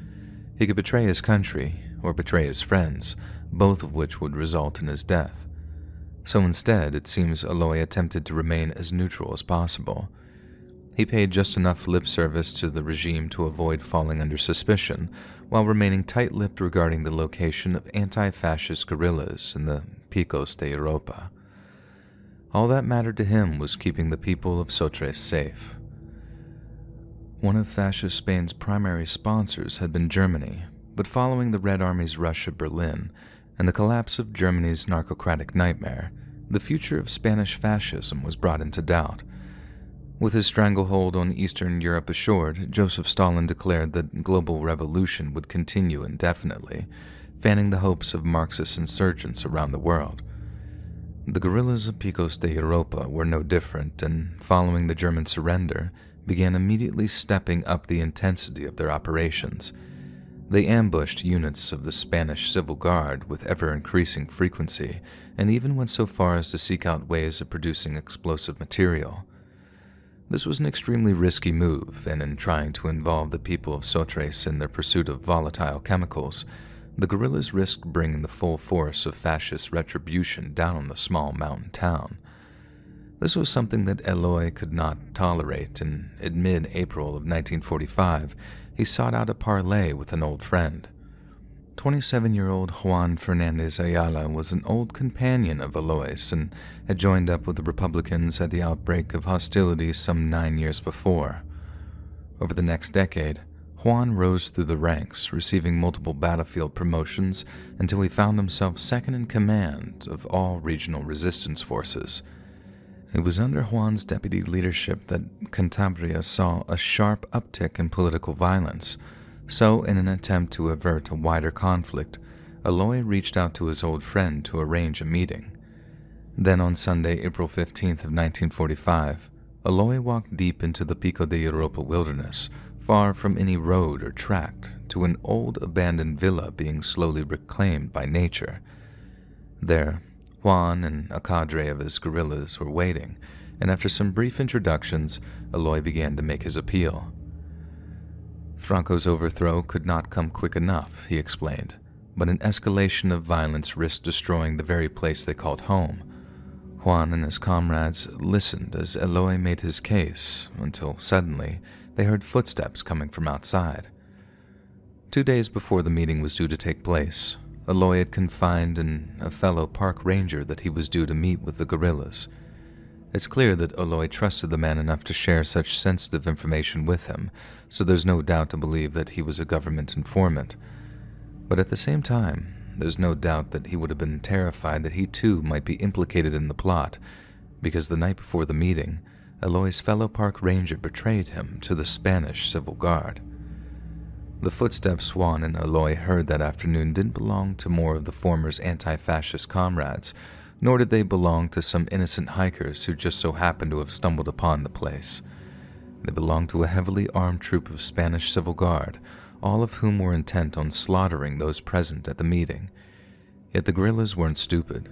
He could betray his country, or betray his friends, both of which would result in his death. So instead, it seems Eloy attempted to remain as neutral as possible. He paid just enough lip service to the regime to avoid falling under suspicion, while remaining tight-lipped regarding the location of anti-fascist guerrillas in the Picos de Europa. All that mattered to him was keeping the people of Sotres safe. One of fascist Spain's primary sponsors had been Germany, but following the Red Army's rush of Berlin and the collapse of Germany's narcocratic nightmare, the future of Spanish fascism was brought into doubt. With his stranglehold on Eastern Europe assured, Joseph Stalin declared that global revolution would continue indefinitely, fanning the hopes of Marxist insurgents around the world. The guerrillas of Picos de Europa were no different, and following the German surrender, began immediately stepping up the intensity of their operations. They ambushed units of the Spanish Civil Guard with ever-increasing frequency, and even went so far as to seek out ways of producing explosive material. This was an extremely risky move, and in trying to involve the people of Sotres in their pursuit of volatile chemicals, the guerrillas risked bringing the full force of fascist retribution down on the small mountain town. This was something that Eloy could not tolerate, and in mid-April of 1945, he sought out a parley with an old friend. 27-year-old Juan Fernandez Ayala was an old companion of Eloy's and had joined up with the Republicans at the outbreak of hostilities some 9 years before. Over the next decade, Juan rose through the ranks, receiving multiple battlefield promotions until he found himself second in command of all regional resistance forces. It was under Juan's deputy leadership that Cantabria saw a sharp uptick in political violence, so in an attempt to avert a wider conflict, Eloy reached out to his old friend to arrange a meeting. Then on Sunday, April 15th of 1945, Eloy walked deep into the Pico de Europa wilderness, far from any road or tract, to an old abandoned villa being slowly reclaimed by nature. There, Juan and a cadre of his guerrillas were waiting, and after some brief introductions, Eloy began to make his appeal. Franco's overthrow could not come quick enough, he explained, but an escalation of violence risked destroying the very place they called home. Juan and his comrades listened as Eloy made his case, until suddenly they heard footsteps coming from outside. 2 days before the meeting was due to take place, Eloy had confided in a fellow park ranger that he was due to meet with the guerrillas. It's clear that Eloy trusted the man enough to share such sensitive information with him, so there's no doubt to believe that he was a government informant. But at the same time, there's no doubt that he would have been terrified that he too might be implicated in the plot, because the night before the meeting, Eloy's fellow park ranger betrayed him to the Spanish Civil Guard. The footsteps Juan and Eloy heard that afternoon didn't belong to more of the former's anti-fascist comrades, nor did they belong to some innocent hikers who just so happened to have stumbled upon the place. They belonged to a heavily armed troop of Spanish Civil Guard, all of whom were intent on slaughtering those present at the meeting. Yet the guerrillas weren't stupid.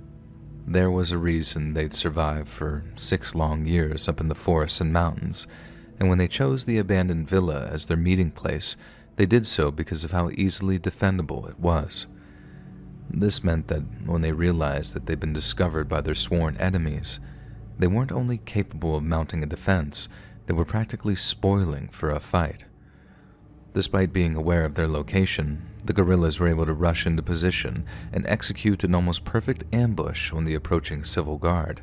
There was a reason they'd survived for 6 long years up in the forests and mountains, and when they chose the abandoned villa as their meeting place, they did so because of how easily defendable it was. This meant that when they realized that they'd been discovered by their sworn enemies, they weren't only capable of mounting a defense, they were practically spoiling for a fight. Despite being aware of their location, the guerrillas were able to rush into position and execute an almost perfect ambush on the approaching civil guard.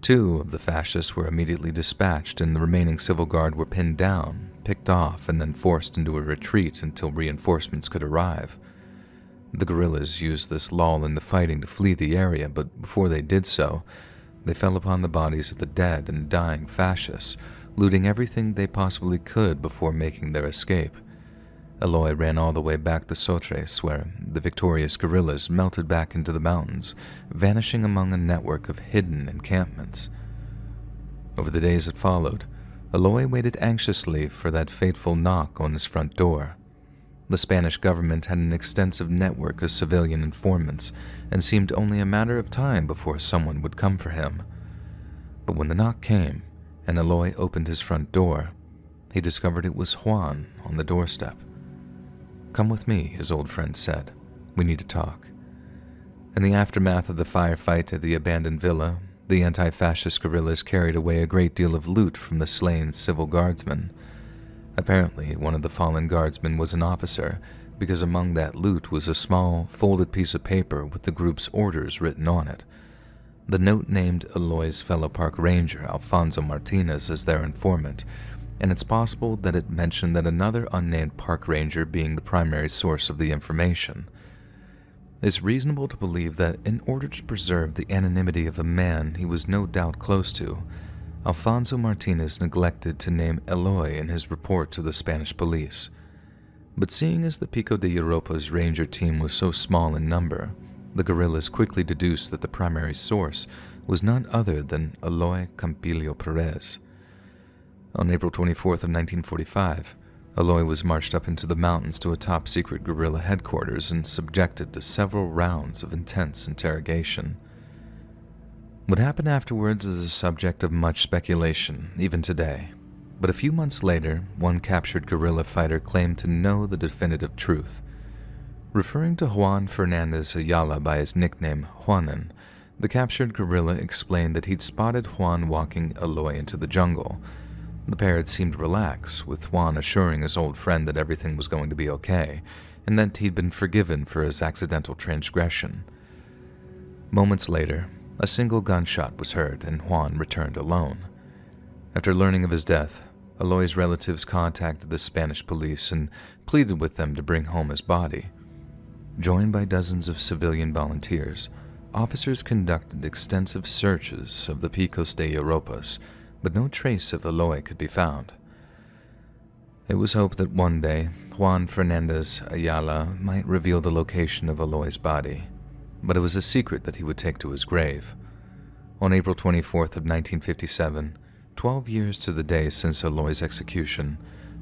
2 of the fascists were immediately dispatched, and the remaining civil guard were pinned down, picked off, and then forced into a retreat until reinforcements could arrive. The guerrillas used this lull in the fighting to flee the area, but before they did so, they fell upon the bodies of the dead and dying fascists, looting everything they possibly could before making their escape. Eloy ran all the way back to Sotres, where the victorious guerrillas melted back into the mountains, vanishing among a network of hidden encampments. Over the days that followed, Eloy waited anxiously for that fateful knock on his front door. The Spanish government had an extensive network of civilian informants, and seemed only a matter of time before someone would come for him. But when the knock came, and Eloy opened his front door, he discovered it was Juan on the doorstep. "Come with me," his old friend said. "We need to talk." In the aftermath of the firefight at the abandoned villa, the anti-fascist guerrillas carried away a great deal of loot from the slain civil guardsmen. Apparently, one of the fallen guardsmen was an officer, because among that loot was a small, folded piece of paper with the group's orders written on it. The note named Eloy's fellow park ranger, Alfonso Martinez, as their informant, and it's possible that it mentioned that another unnamed park ranger being the primary source of the information. It's reasonable to believe that in order to preserve the anonymity of a man he was no doubt close to, Alfonso Martinez neglected to name Eloy in his report to the Spanish police. But seeing as the Pico de Europa's ranger team was so small in number, the guerrillas quickly deduced that the primary source was none other than Eloy Campillo Perez. On April 24th of 1945, Eloy was marched up into the mountains to a top-secret guerrilla headquarters and subjected to several rounds of intense interrogation. What happened afterwards is a subject of much speculation, even today. But a few months later, one captured guerrilla fighter claimed to know the definitive truth. Referring to Juan Fernandez Ayala by his nickname Juanen, the captured guerrilla explained that he'd spotted Juan walking Eloy into the jungle. The pair had seemed relaxed, with Juan assuring his old friend that everything was going to be okay, and that he'd been forgiven for his accidental transgression. Moments later, a single gunshot was heard and Juan returned alone. After learning of his death, Eloy's relatives contacted the Spanish police and pleaded with them to bring home his body. Joined by dozens of civilian volunteers, officers conducted extensive searches of the Picos de Europas, but no trace of Eloy could be found. It was hoped that one day, Juan Fernandez Ayala might reveal the location of Eloy's body, but it was a secret that he would take to his grave. On April 24th of 1957, 12 years to the day since Eloy's execution,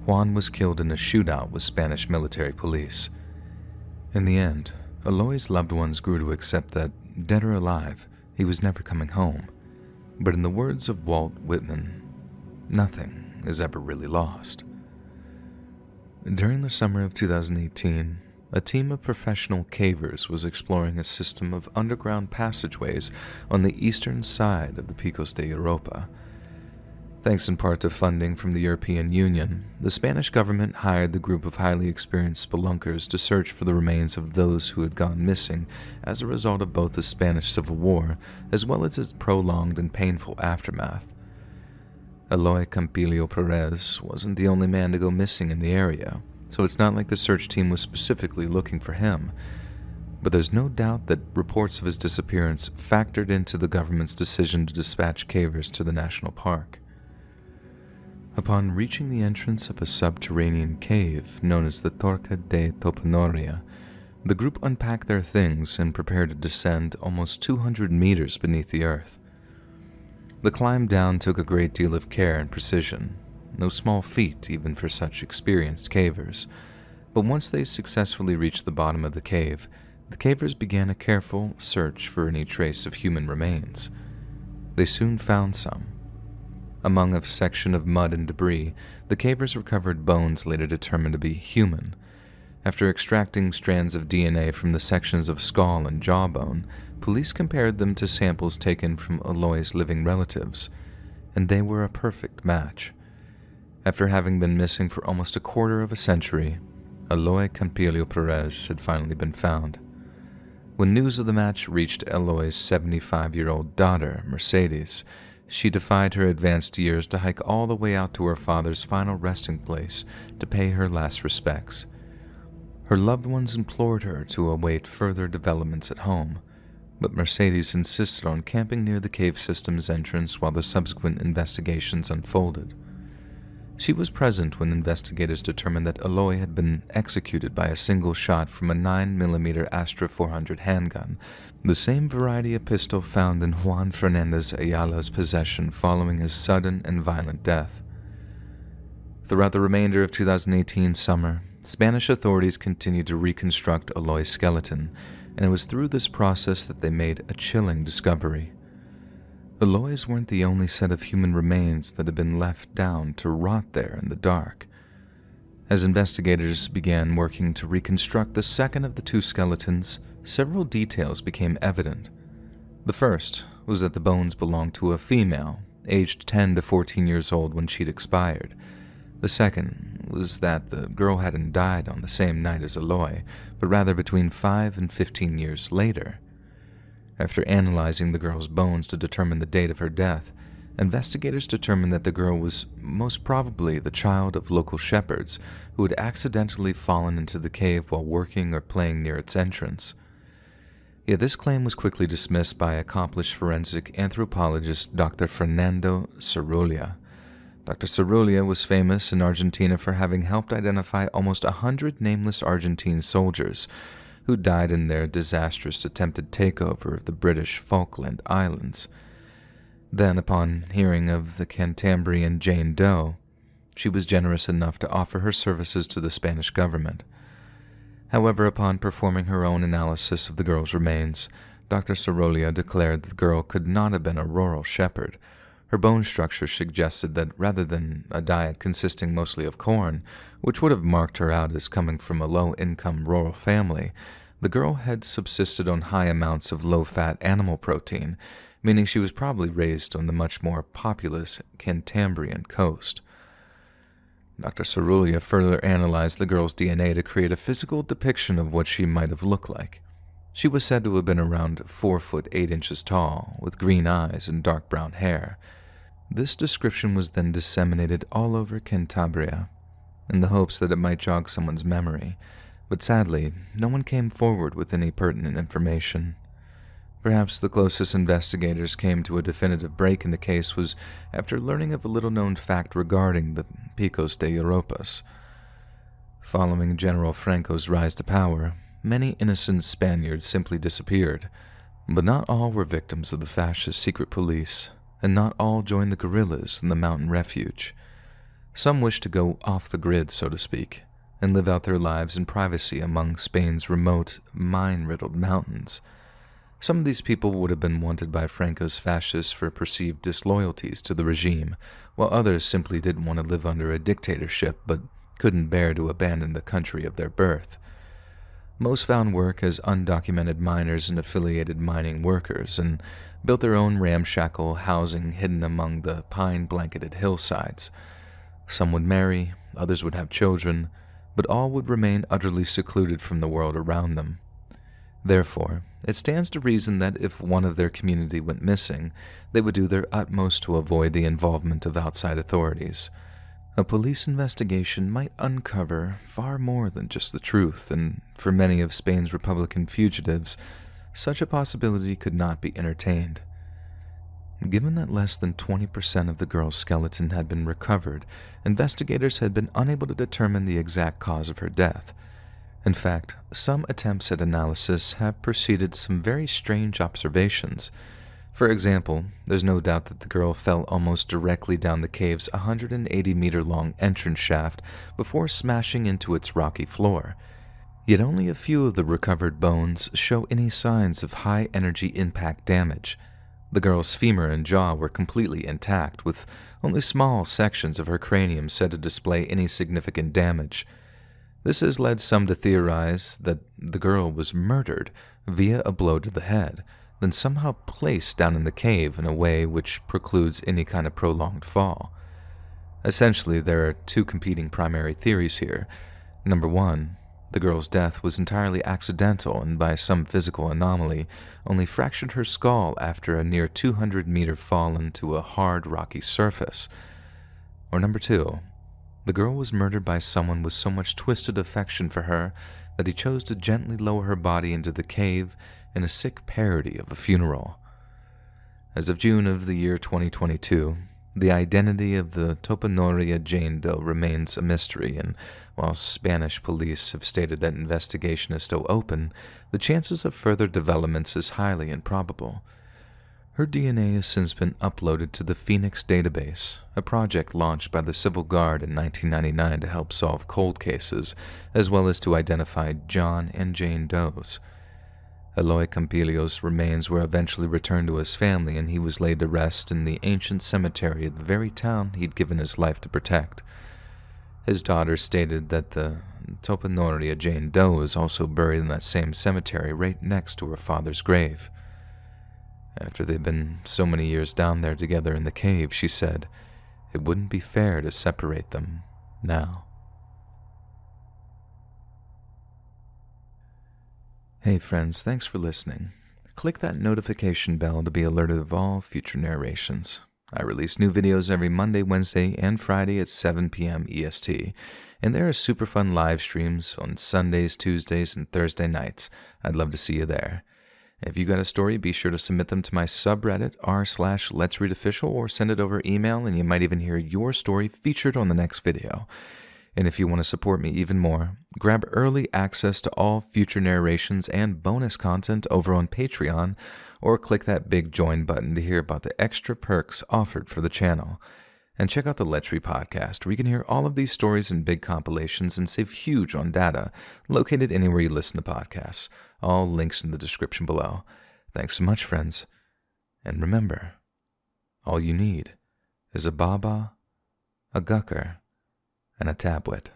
Juan was killed in a shootout with Spanish military police. In the end, Eloy's loved ones grew to accept that, dead or alive, he was never coming home. But in the words of Walt Whitman, nothing is ever really lost. During the summer of 2018, a team of professional cavers was exploring a system of underground passageways on the eastern side of the Picos de Europa. Thanks in part to funding from the European Union, the Spanish government hired the group of highly experienced spelunkers to search for the remains of those who had gone missing as a result of both the Spanish Civil War as well as its prolonged and painful aftermath. Eloy Campillo Perez wasn't the only man to go missing in the area, so it's not like the search team was specifically looking for him. But there's no doubt that reports of his disappearance factored into the government's decision to dispatch cavers to the national park. Upon reaching the entrance of a subterranean cave known as the Torca de Topanoria, the group unpacked their things and prepared to descend almost 200 meters beneath the earth. The climb down took a great deal of care and precision, no small feat even for such experienced cavers, but once they successfully reached the bottom of the cavers began a careful search for any trace of human remains. They soon found some. Among a section of mud and debris, the cavers recovered bones later determined to be human. After extracting strands of DNA from the sections of skull and jawbone, police compared them to samples taken from Eloy's living relatives, and they were a perfect match. After having been missing for almost a quarter of a century, Eloy Campillo Perez had finally been found. When news of the match reached Eloy's 75-year-old daughter, Mercedes, she defied her advanced years to hike all the way out to her father's final resting place to pay her last respects. Her loved ones implored her to await further developments at home, but Mercedes insisted on camping near the cave system's entrance while the subsequent investigations unfolded. She was present when investigators determined that Eloy had been executed by a single shot from a 9mm Astra 400 handgun, the same variety of pistol found in Juan Fernandez Ayala's possession following his sudden and violent death. Throughout the remainder of 2018 summer, Spanish authorities continued to reconstruct Eloy's skeleton, and it was through this process that they made a chilling discovery. Eloy's weren't the only set of human remains that had been left down to rot there in the dark. As investigators began working to reconstruct the second of the two skeletons, several details became evident. The first was that the bones belonged to a female, aged 10 to 14 years old when she'd expired. The second was that the girl hadn't died on the same night as Eloy, but rather between 5 and 15 years later. After analyzing the girl's bones to determine the date of her death, investigators determined that the girl was most probably the child of local shepherds who had accidentally fallen into the cave while working or playing near its entrance. Yet this claim was quickly dismissed by accomplished forensic anthropologist Dr. Fernando Cerullia. Dr. Cerullia was famous in Argentina for having helped identify almost 100 nameless Argentine soldiers who died in their disastrous attempted takeover of the British Falkland Islands. Then, upon hearing of the Cantabrian Jane Doe, she was generous enough to offer her services to the Spanish government. However, upon performing her own analysis of the girl's remains, Dr. Cerullia declared that the girl could not have been a rural shepherd. Her bone structure suggested that rather than a diet consisting mostly of corn, which would have marked her out as coming from a low-income rural family, the girl had subsisted on high amounts of low-fat animal protein, meaning she was probably raised on the much more populous Cantabrian coast. Dr. Cerullia further analyzed the girl's DNA to create a physical depiction of what she might have looked like. She was said to have been around 4 foot 8 inches tall, with green eyes and dark brown hair. This description was then disseminated all over Cantabria, in the hopes that it might jog someone's memory, but sadly, no one came forward with any pertinent information. Perhaps the closest investigators came to a definitive break in the case was after learning of a little-known fact regarding the Picos de Europas. Following General Franco's rise to power, many innocent Spaniards simply disappeared, but not all were victims of the fascist secret police, and not all joined the guerrillas in the mountain refuge. Some wished to go off the grid, so to speak, and live out their lives in privacy among Spain's remote, mine-riddled mountains. Some of these people would have been wanted by Franco's fascists for perceived disloyalties to the regime, while others simply didn't want to live under a dictatorship but couldn't bear to abandon the country of their birth. Most found work as undocumented miners and affiliated mining workers and built their own ramshackle housing hidden among the pine-blanketed hillsides. Some would marry, others would have children, but all would remain utterly secluded from the world around them. Therefore, it stands to reason that if one of their community went missing, they would do their utmost to avoid the involvement of outside authorities. A police investigation might uncover far more than just the truth, and for many of Spain's Republican fugitives, such a possibility could not be entertained. Given that less than 20% of the girl's skeleton had been recovered, investigators had been unable to determine the exact cause of her death. In fact, some attempts at analysis have preceded some very strange observations. For example, there's no doubt that the girl fell almost directly down the cave's 180-meter-long entrance shaft before smashing into its rocky floor. Yet only a few of the recovered bones show any signs of high-energy impact damage. The girl's femur and jaw were completely intact, with only small sections of her cranium said to display any significant damage. This has led some to theorize that the girl was murdered via a blow to the head, then somehow placed down in the cave in a way which precludes any kind of prolonged fall. Essentially, there are two competing primary theories here. Number one, the girl's death was entirely accidental and by some physical anomaly only fractured her skull after a near 200-meter fall into a hard, rocky surface. Or number two, the girl was murdered by someone with so much twisted affection for her that he chose to gently lower her body into the cave in a sick parody of a funeral. As of June of the year 2022, the identity of the Topanoria Jane Doe remains a mystery, and while Spanish police have stated that investigation is still open, the chances of further developments is highly improbable. Her DNA has since been uploaded to the Phoenix database, a project launched by the Civil Guard in 1999 to help solve cold cases, as well as to identify John and Jane Does. Eloy Campillo's remains were eventually returned to his family, and he was laid to rest in the ancient cemetery of the very town he'd given his life to protect. His daughter stated that the Topanoria Jane Doe is also buried in that same cemetery right next to her father's grave. After they'd been so many years down there together in the cave, she said, it wouldn't be fair to separate them now. Hey friends, thanks for listening. Click that notification bell to be alerted of all future narrations. I release new videos every Monday, Wednesday, and Friday at 7 p.m. EST, and there are super fun live streams on Sundays, Tuesdays, and Thursday nights. I'd love to see you there. If you got a story, be sure to submit them to my subreddit r/letsreadofficial or send it over email, and you might even hear your story featured on the next video. And if you want to support me even more, grab early access to all future narrations and bonus content over on Patreon, or click that big join button to hear about the extra perks offered for the channel. And check out the Let's Read podcast, where you can hear all of these stories in big compilations and save huge on data, located anywhere you listen to podcasts. All links in the description below. Thanks so much, friends. And remember, all you need is a baba, a gucker, and a tablet.